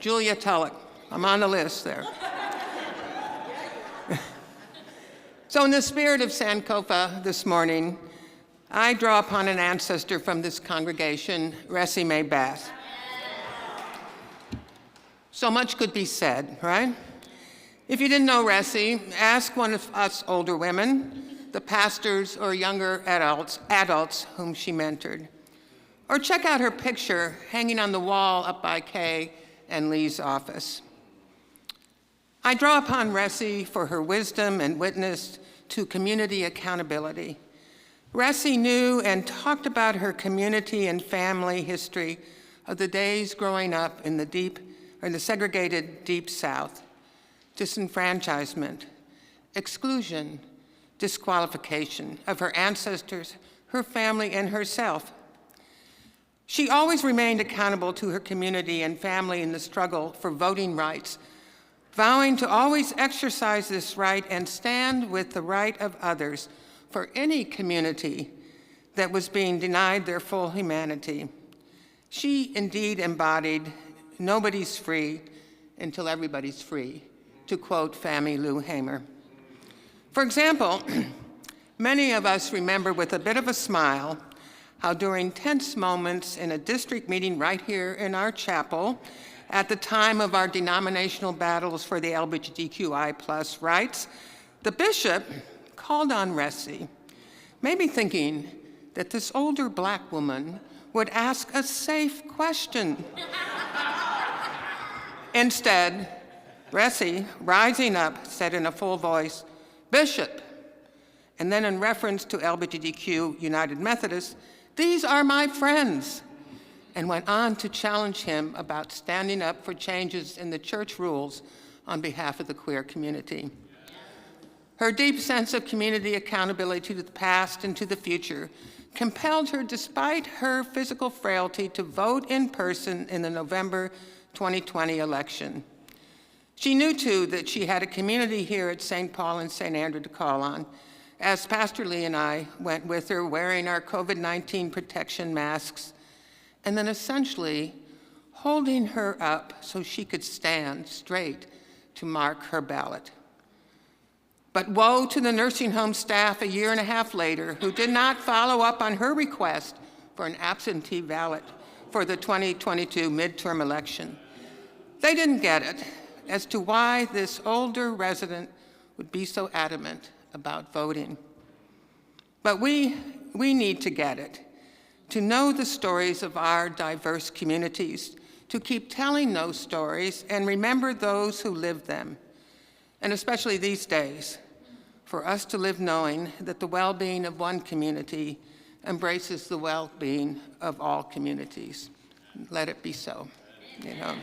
Julia Tulloch. I'm on the list there. So in the spirit of Sankofa this morning, I draw upon an ancestor from this congregation, Ressie Mae Bass. So much could be said, right? If you didn't know Ressie, ask one of us older women, the pastors or younger adults whom she mentored. Or check out her picture hanging on the wall up by Kay and Lee's office. I draw upon Ressie for her wisdom and witness to community accountability. Ressie knew and talked about her community and family history of the days growing up in the segregated Deep South, disenfranchisement, exclusion, disqualification of her ancestors, her family, and herself. She always remained accountable to her community and family in the struggle for voting rights, vowing to always exercise this right and stand with the right of others for any community that was being denied their full humanity. She indeed embodied "nobody's free until everybody's free," to quote Fannie Lou Hamer. For example, many of us remember with a bit of a smile how during tense moments in a district meeting right here in our chapel, at the time of our denominational battles for the LGBTQI+ rights, the bishop called on Ressie, maybe thinking that this older Black woman would ask a safe question. Instead, Ressie, rising up, said in a full voice, "Bishop," and then in reference to LGBTQ United Methodist, "These are my friends," and went on to challenge him about standing up for changes in the church rules on behalf of the queer community. Her deep sense of community accountability to the past and to the future compelled her, despite her physical frailty, to vote in person in the November 2020 election. She knew, too, that she had a community here at St. Paul and St. Andrew to call on, as Pastor Lee and I went with her wearing our COVID-19 protection masks, and then essentially holding her up so she could stand straight to mark her ballot. But woe to the nursing home staff a year and a half later who did not follow up on her request for an absentee ballot for the 2022 midterm election. They didn't get it as to why this older resident would be so adamant about voting. But we need to get it, to know the stories of our diverse communities, to keep telling those stories and remember those who lived them, and especially these days, for us to live knowing that the well-being of one community embraces the well-being of all communities. Let it be so, you know.